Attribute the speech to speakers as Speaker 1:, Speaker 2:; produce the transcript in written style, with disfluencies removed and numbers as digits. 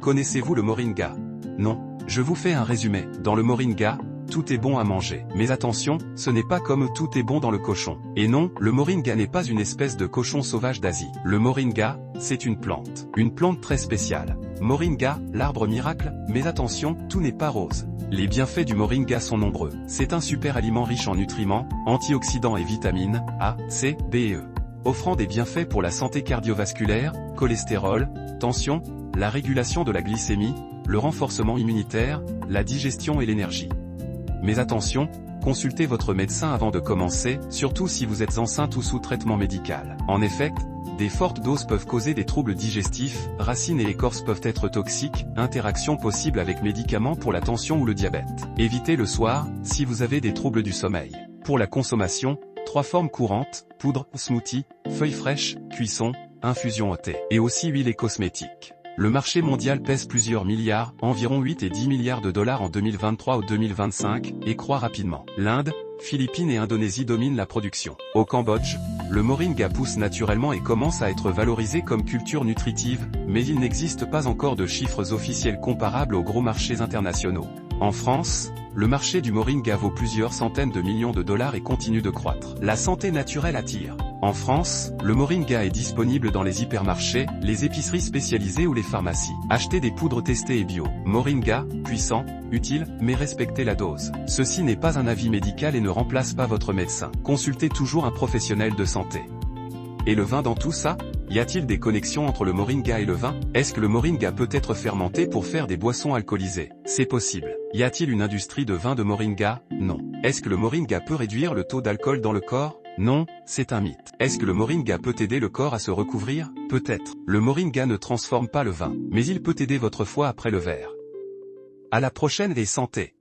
Speaker 1: Connaissez-vous le moringa? Non. Je vous fais un résumé. Dans le moringa, tout est bon à manger. Mais attention, ce n'est pas comme tout est bon dans le cochon. Et non, le moringa n'est pas une espèce de cochon sauvage d'Asie. Le moringa, c'est une plante. Une plante très spéciale. Moringa, l'arbre miracle, mais attention, tout n'est pas rose. Les bienfaits du moringa sont nombreux. C'est un super aliment riche en nutriments, antioxydants et vitamines A, C, B et E. Offrant des bienfaits pour la santé cardiovasculaire, cholestérol, tension, la régulation de la glycémie, le renforcement immunitaire, la digestion et l'énergie. Mais attention, consultez votre médecin avant de commencer, surtout si vous êtes enceinte ou sous traitement médical. En effet, des fortes doses peuvent causer des troubles digestifs, racines et écorces peuvent être toxiques, interactions possibles avec médicaments pour la tension ou le diabète. Évitez le soir, si vous avez des troubles du sommeil. Pour la consommation, 3 formes courantes, poudre, smoothie, feuilles fraîches, cuisson, infusion au thé, et aussi huile et cosmétiques. Le marché mondial pèse plusieurs milliards, environ 8 et 10 milliards de dollars en 2023 ou 2025, et croît rapidement. L'Inde, Philippines et Indonésie dominent la production. Au Cambodge, le moringa pousse naturellement et commence à être valorisé comme culture nutritive, mais il n'existe pas encore de chiffres officiels comparables aux gros marchés internationaux. En France, le marché du moringa vaut plusieurs centaines de millions de dollars et continue de croître. La santé naturelle attire. En France, le moringa est disponible dans les hypermarchés, les épiceries spécialisées ou les pharmacies. Achetez des poudres testées et bio. Moringa, puissant, utile, mais respectez la dose. Ceci n'est pas un avis médical et ne remplace pas votre médecin. Consultez toujours un professionnel de santé. Et le vin dans tout ça? Y a-t-il des connexions entre le moringa et le vin? Est-ce que le moringa peut être fermenté pour faire des boissons alcoolisées? C'est possible. Y a-t-il une industrie de vin de moringa? Non. Est-ce que le moringa peut réduire le taux d'alcool dans le corps? Non, c'est un mythe. Est-ce que le moringa peut aider le corps à se recouvrir? Peut-être. Le moringa ne transforme pas le vin, mais il peut aider votre foie après le verre. À la prochaine et santé!